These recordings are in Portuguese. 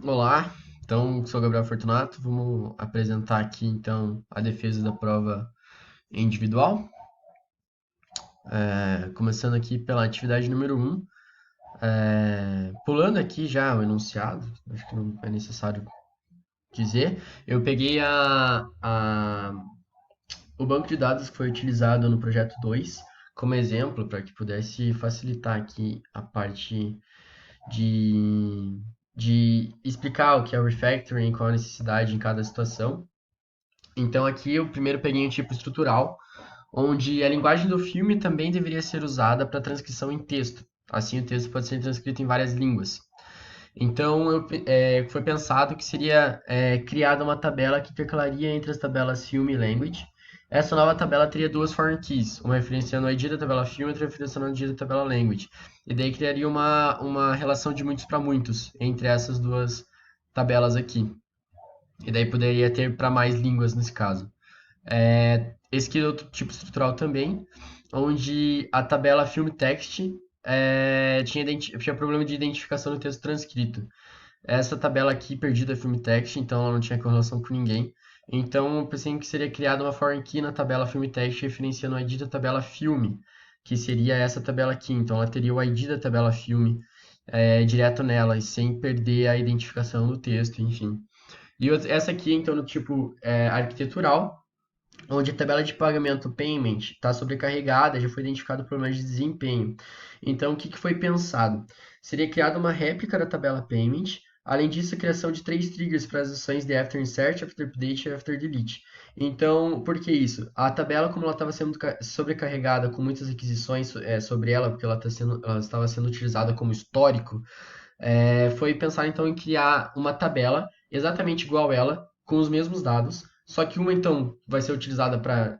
Olá, então sou Gabriel Fortunato. Vamos apresentar aqui então a defesa da prova individual. Começando aqui pela atividade número 1, pulando aqui já o enunciado, acho que não é necessário dizer. Eu peguei o banco de dados que foi utilizado no projeto 2 como exemplo para que pudesse facilitar aqui a parte de, de explicar o que é o refactoring, qual a necessidade em cada situação. Então aqui eu primeiro peguei um tipo estrutural, onde a linguagem do filme também deveria ser usada para transcrição em texto. Assim, o texto pode ser transcrito em várias línguas. Então, foi pensado que seria criada uma tabela que intercalaria entre as tabelas Film e Language. Essa nova tabela teria duas foreign keys, uma referenciando o ID da tabela Film e outra referenciando o ID da tabela Language. E daí criaria uma relação de muitos para muitos entre essas duas tabelas aqui. E daí poderia ter para mais línguas nesse caso. Esse aqui é outro tipo estrutural também, onde a tabela film text tinha problema de identificação do texto transcrito. Essa tabela aqui perdida é film text, então ela não tinha correlação com ninguém. Então eu pensei que seria criada uma foreign key na tabela film text referenciando o ID da tabela film, que seria essa tabela aqui. Então ela teria o ID da tabela film direto nela, e sem perder a identificação do texto, enfim. E essa aqui, então, no tipo arquitetural, onde a tabela de pagamento payment está sobrecarregada, já foi identificado problemas de desempenho. Então, o que foi pensado? Seria criada uma réplica da tabela payment, além disso, a criação de três triggers para as ações de after insert, after update e after delete. Então, por que isso? A tabela, como ela estava sendo sobrecarregada com muitas requisições sobre ela, porque ela estava sendo utilizada como histórico, foi pensar então em criar uma tabela exatamente igual ela, com os mesmos dados, só que uma então vai ser utilizada para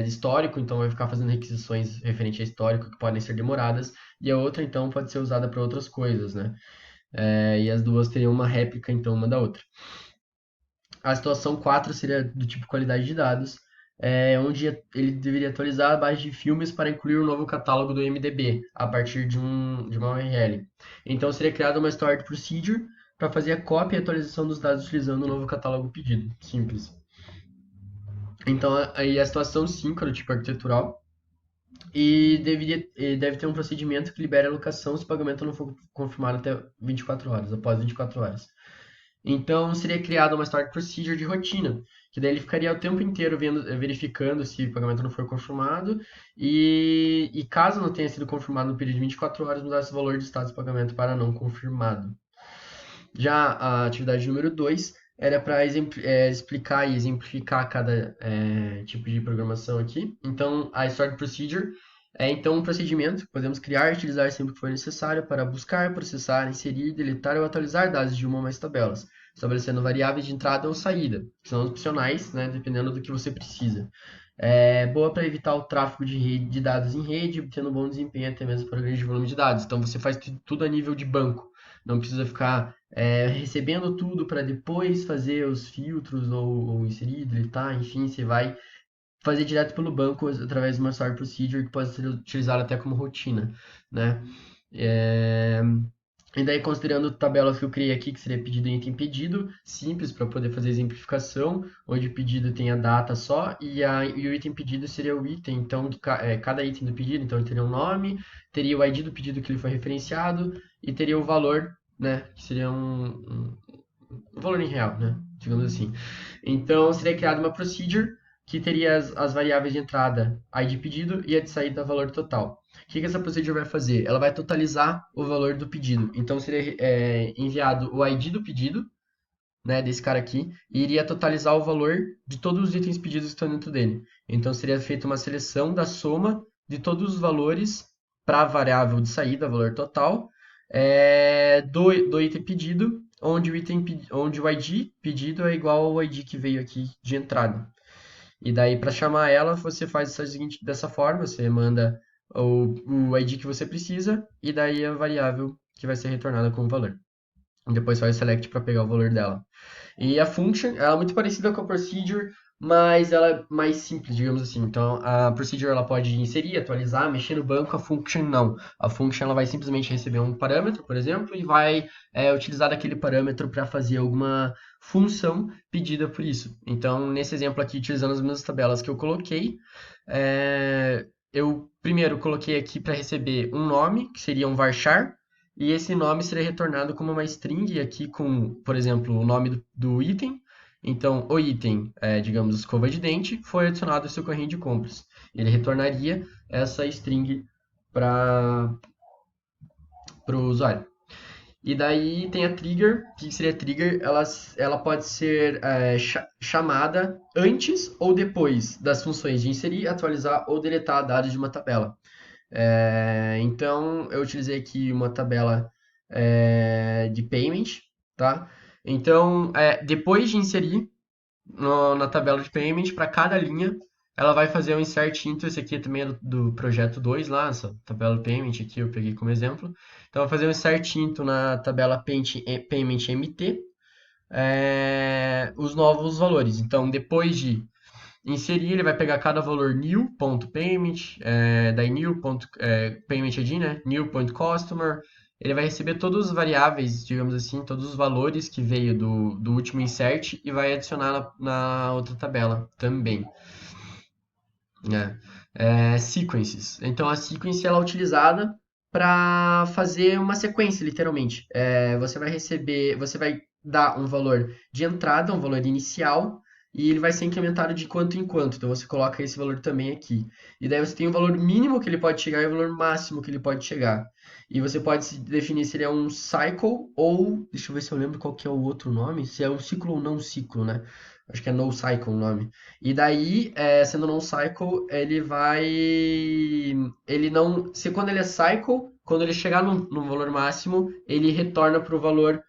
histórico, então vai ficar fazendo requisições referente a histórico que podem ser demoradas, e a outra então pode ser usada para outras coisas, né? E as duas teriam uma réplica então uma da outra. A situação 4 seria do tipo qualidade de dados, onde ele deveria atualizar a base de filmes para incluir o novo catálogo do MDB, a partir de uma URL. Então seria criada uma stored procedure para fazer a cópia e atualização dos dados utilizando o novo catálogo pedido. Simples. Então aí a situação 5 é do tipo arquitetural, deve ter um procedimento que libere a alocação se o pagamento não for confirmado até 24 horas, após 24 horas. Então seria criada uma start procedure de rotina, que daí ele ficaria o tempo inteiro verificando se o pagamento não for confirmado e caso não tenha sido confirmado no período de 24 horas, mudasse o valor de status de pagamento para não confirmado. Já a atividade número 2 era para explicar e exemplificar cada tipo de programação aqui. Então, a Stored Procedure é então um procedimento que podemos criar e utilizar sempre que for necessário para buscar, processar, inserir, deletar ou atualizar dados de uma ou mais tabelas, estabelecendo variáveis de entrada ou saída, que são opcionais, né, dependendo do que você precisa. É boa para evitar o tráfego de dados em rede, obtendo bom desempenho até mesmo para grande volume de dados. Então, você faz tudo a nível de banco. Não precisa ficar recebendo tudo para depois fazer os filtros ou inserir, deletar, enfim, você vai fazer direto pelo banco através de uma stored procedure que pode ser utilizada até como rotina, né? É, E daí, considerando tabelas que eu criei aqui, que seria pedido e item pedido, simples para poder fazer exemplificação, onde o pedido tem a data só e o item pedido seria o item, então cada item do pedido, então ele teria um nome, teria o ID do pedido que ele foi referenciado e teria o valor, né, que seria um valor em real, né, digamos assim. Então, seria criada uma procedure que teria as variáveis de entrada ID pedido e a de saída valor total. O que essa procedure vai fazer? Ela vai totalizar o valor do pedido. Então seria enviado o ID do pedido, né, desse cara aqui, e iria totalizar o valor de todos os itens pedidos que estão dentro dele. Então seria feita uma seleção da soma de todos os valores para a variável de saída, valor total, do item pedido, onde o ID pedido é igual ao ID que veio aqui de entrada. E daí, para chamar ela, você faz dessa forma: você manda o ID que você precisa, e daí a variável que vai ser retornada com o valor. E depois faz o select para pegar o valor dela. E a function ela é muito parecida com a procedure, mas ela é mais simples, digamos assim. Então, a procedure ela pode inserir, atualizar, mexer no banco, a function não. A function ela vai simplesmente receber um parâmetro, por exemplo, e vai utilizar daquele parâmetro para fazer alguma função pedida por isso. Então, nesse exemplo aqui, utilizando as mesmas tabelas que eu coloquei, eu primeiro coloquei aqui para receber um nome, que seria um varchar, e esse nome seria retornado como uma string aqui com, por exemplo, o nome do item. Então, o item, digamos, escova de dente, foi adicionado ao seu carrinho de compras. Ele retornaria essa string para o usuário. E daí tem a trigger. O que seria a trigger? Ela pode ser chamada antes ou depois das funções de inserir, atualizar ou deletar dados de uma tabela. Então, eu utilizei aqui uma tabela de payment, tá? Então, depois de inserir na tabela de payment, para cada linha, ela vai fazer um insert into. Esse aqui também é do projeto 2 lá, essa tabela de payment aqui eu peguei como exemplo. Então, vai fazer um insert into na tabela payment MT, os novos valores. Então, depois de inserir, ele vai pegar cada valor new.payment, daí new.payment ID, né? New.customer. Ele vai receber todas as variáveis, digamos assim, todos os valores que veio do último insert e vai adicionar na outra tabela também. Sequences. Então a sequence ela é utilizada para fazer uma sequência, literalmente. Você vai dar um valor de entrada, um valor inicial, e ele vai ser incrementado de quanto em quanto. Então você coloca esse valor também aqui. E daí você tem o valor mínimo que ele pode chegar e o valor máximo que ele pode chegar. E você pode definir se ele é um cycle ou, deixa eu ver se eu lembro qual que é o outro nome, se é um ciclo ou não ciclo, né? Acho que é no cycle o nome. E daí, sendo non-cycle, ele vai. Ele não. Se quando ele é cycle, quando ele chegar no valor máximo, ele retorna pro valor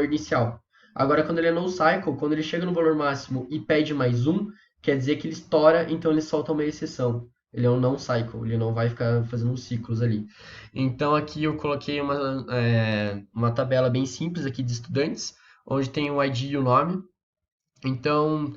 inicial. Agora, quando ele é no-cycle, quando ele chega no valor máximo e pede mais um, quer dizer que ele estoura, então ele solta uma exceção. Ele é um non-cycle, ele não vai ficar fazendo ciclos ali. Então aqui eu coloquei uma tabela bem simples aqui de estudantes, onde tem o ID e o nome. Então,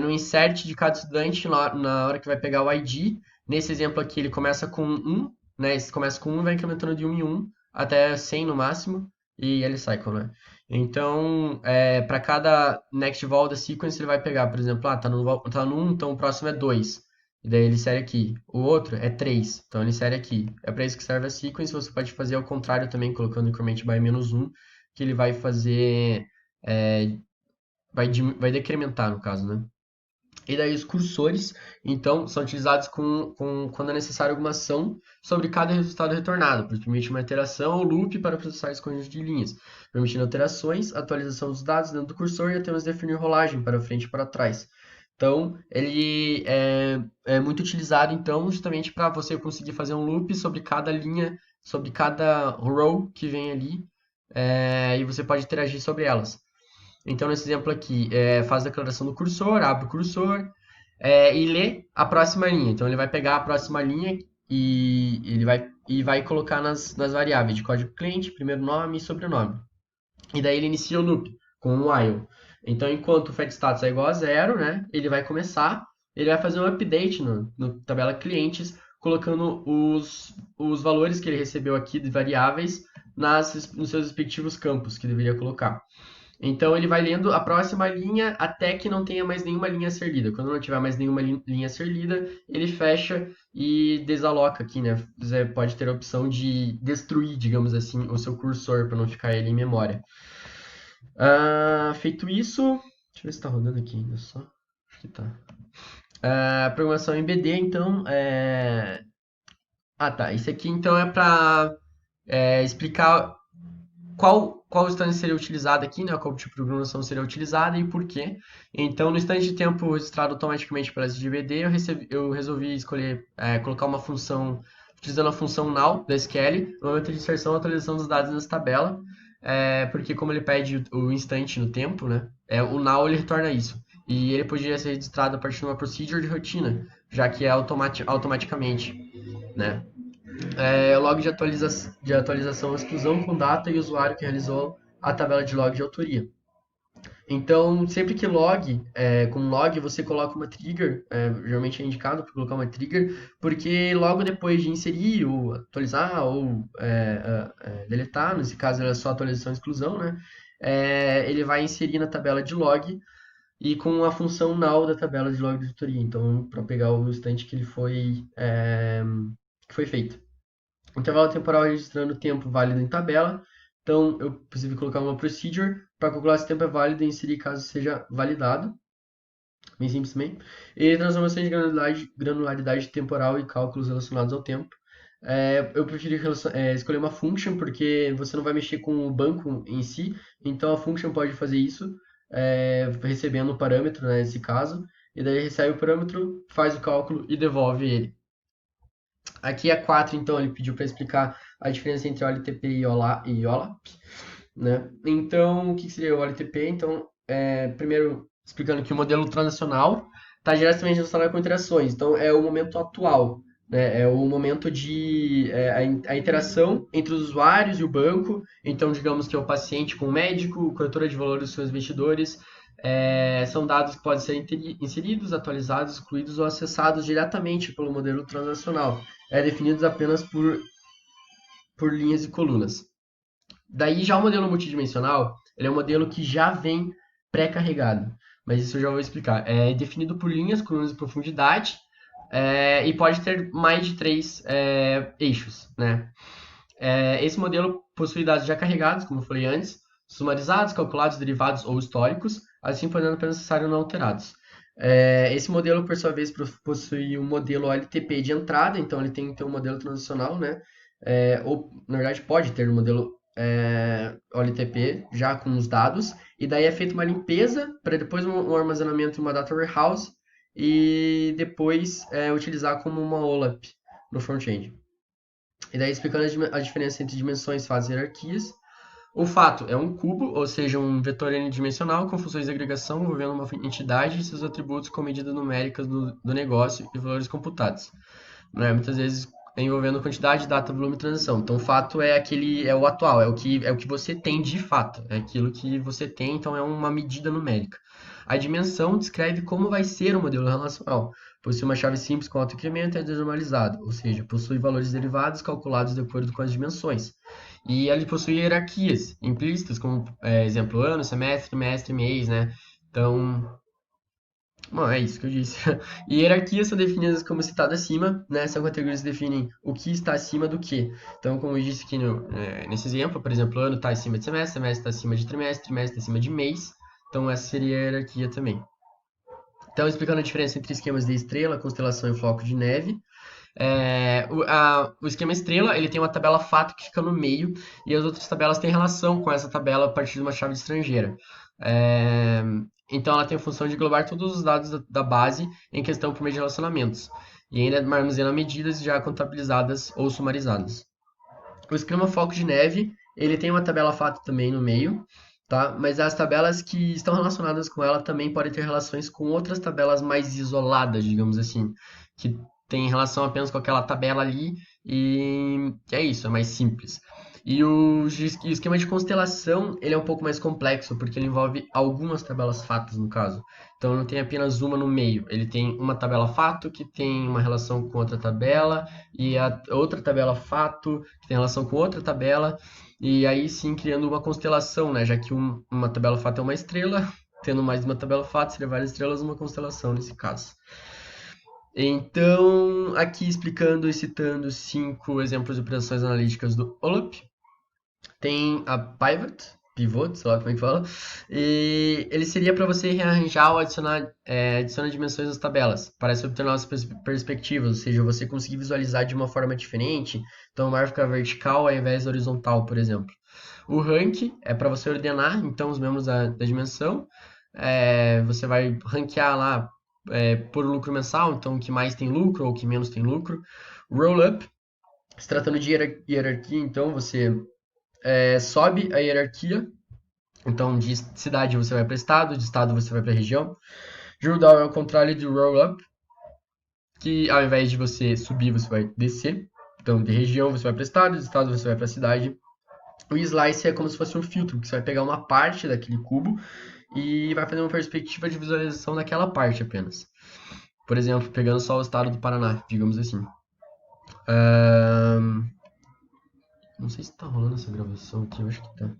no insert de cada estudante, na hora que vai pegar o ID, nesse exemplo aqui ele começa com 1, né? Esse começa com 1 e vai incrementando de 1 em 1 até 100 no máximo, e ele cycle, né? Então, para cada next vol da sequence, ele vai pegar, por exemplo, tá no 1, então o próximo é 2. E daí ele insere aqui. O outro é 3, então ele insere aqui. É para isso que serve a sequence. Você pode fazer ao contrário também, colocando increment by -1, que ele vai fazer vai decrementar, no caso, né? E daí os cursores, então, são utilizados quando é necessário alguma ação sobre cada resultado retornado, pois permite uma iteração ou loop para processar esse conjunto de linhas, permitindo alterações, atualização dos dados dentro do cursor e até mesmo definir rolagem para frente e para trás. Então, ele é muito utilizado, então, justamente para você conseguir fazer um loop sobre cada linha, sobre cada row que vem ali, e você pode interagir sobre elas. Então, nesse exemplo aqui, faz a declaração do cursor, abre o cursor e lê a próxima linha. Então, ele vai pegar a próxima linha e vai colocar nas variáveis de código cliente, primeiro nome e sobrenome. E daí ele inicia o loop com um while. Então, enquanto o fetStatus é igual a 0, né, ele vai começar, ele vai fazer um update no tabela clientes, colocando os valores que ele recebeu aqui de variáveis nos seus respectivos campos que deveria colocar. Então ele vai lendo a próxima linha até que não tenha mais nenhuma linha a ser lida. Quando não tiver mais nenhuma linha a ser lida, ele fecha e desaloca aqui, né? Você pode ter a opção de destruir, digamos assim, o seu cursor para não ficar ele em memória. Feito isso, deixa eu ver se está rodando aqui ainda só. Acho que tá. Programação em BD, então. Tá. Isso aqui então é para explicar qual instância seria utilizada aqui, né? Qual tipo de programação seria utilizada e por quê. Então, no instante de tempo registrado automaticamente pela SGBD, eu resolvi escolher colocar uma função, utilizando a função now da SQL, no momento de inserção e atualização dos dados nessa tabela, porque como ele pede o instante no tempo, né? O now ele retorna isso. E ele poderia ser registrado a partir de uma procedure de rotina, já que é automaticamente, né? Log de atualização, exclusão com data e usuário que realizou a tabela de log de autoria. Então, sempre que com log você coloca uma trigger, geralmente é indicado para colocar uma trigger, porque logo depois de inserir, ou atualizar, ou deletar, nesse caso é só atualização e exclusão, né? Ele vai inserir na tabela de log e com a função null da tabela de log de auditoria. Então, para pegar o instante que foi feito. Intervalo temporal registrando o tempo válido em tabela. Então, eu preciso colocar uma procedure para calcular se o tempo é válido e inserir caso seja validado. Bem simples também. E transformação de granularidade temporal e cálculos relacionados ao tempo. Eu preferi escolher uma function, porque você não vai mexer com o banco em si, então a function pode fazer isso, recebendo o parâmetro, né, nesse caso, e daí recebe o parâmetro, faz o cálculo e devolve ele. Aqui a 4, então, ele pediu para explicar a diferença entre OLTP e OLAP, né? Então, o que seria o OLTP? Então, primeiro, explicando que o modelo transacional está diretamente relacionado com interações. Então, é o momento atual, né? É o momento de a interação entre os usuários e o banco. Então, digamos que é o paciente com o médico, corretora de valores dos seus investidores. São dados que podem ser inseridos, atualizados, excluídos ou acessados diretamente pelo modelo transacional. Definidos apenas por linhas e colunas. Daí já o modelo multidimensional, ele é um modelo que já vem pré-carregado, mas isso eu já vou explicar. É definido por linhas, colunas e profundidade, e pode ter mais de 3 eixos, né? Esse modelo possui dados já carregados, como eu falei antes, sumarizados, calculados, derivados ou históricos, assim podendo apenas necessário não alterados. Esse modelo, por sua vez, possui um modelo OLTP de entrada, então ele tem que ter um modelo transicional, né? Ou, na verdade, pode ter um modelo OLTP já com os dados, e daí é feita uma limpeza para depois um armazenamento em uma data warehouse e depois utilizar como uma OLAP no front-end. E daí explicando a diferença entre dimensões, fases e hierarquias. O fato é um cubo, ou seja, um vetor n-dimensional com funções de agregação envolvendo uma entidade e seus atributos com medidas numéricas do negócio e valores computados. Né? Muitas vezes envolvendo quantidade, data, volume e transação. Então, o fato é o atual, é o que você tem de fato, é aquilo que você tem, então é uma medida numérica. A dimensão descreve como vai ser o modelo relacional. Possui uma chave simples com autoincremento e é desnormalizado, ou seja, possui valores derivados calculados de acordo com as dimensões. E ele possui hierarquias implícitas, como exemplo, ano, semestre, trimestre, mês, né? Então, bom, é isso que eu disse. E hierarquias são definidas como citado acima, né? São categorias que definem o que está acima do que. Então, como eu disse aqui nesse exemplo, por exemplo, ano está acima de semestre, semestre está acima de trimestre, trimestre está acima de mês. Então, essa seria a hierarquia também. Então, explicando a diferença entre esquemas de estrela, constelação e floco de neve. O esquema estrela, ele tem uma tabela fato que fica no meio, e as outras tabelas têm relação com essa tabela a partir de uma chave estrangeira. Então ela tem a função de englobar todos os dados da base em questão por meio de relacionamentos, e ainda armazena medidas já contabilizadas ou sumarizadas. O esquema foco de neve, ele tem uma tabela fato também no meio, tá? Mas as tabelas que estão relacionadas com ela também podem ter relações com outras tabelas mais isoladas, digamos assim, que tem relação apenas com aquela tabela ali, e é isso, é mais simples. E o esquema de constelação, ele é um pouco mais complexo, porque ele envolve algumas tabelas fatos, no caso. Então não tem apenas uma no meio, ele tem uma tabela fato que tem uma relação com outra tabela, e a outra tabela fato que tem relação com outra tabela, e aí sim criando uma constelação, né? Já que uma tabela fato é uma estrela, tendo mais de uma tabela fato, seria várias estrelas, uma constelação nesse caso. Então, aqui explicando e citando 5 exemplos de operações analíticas do OLAP. Tem a pivot, sei lá como é que fala, e ele seria para você rearranjar ou adicionar dimensões nas tabelas, para se obter novas perspectivas, ou seja, você conseguir visualizar de uma forma diferente, então o mar fica vertical ao invés de horizontal, por exemplo. O rank é para você ordenar, então, os membros da dimensão, você vai ranquear lá por lucro mensal, então o que mais tem lucro ou o que menos tem lucro. Roll-up, se tratando de hierarquia, então você sobe a hierarquia. Então, de cidade você vai para estado, de estado você vai para região. Drill down é o contrário de roll up, que ao invés de você subir, você vai descer. Então, de região você vai para estado, de estado você vai para cidade. O slice é como se fosse um filtro, que você vai pegar uma parte daquele cubo e vai fazer uma perspectiva de visualização daquela parte apenas. Por exemplo, pegando só o estado do Paraná, digamos assim. Ahn, Não sei se tá rolando essa gravação aqui, eu acho que tá.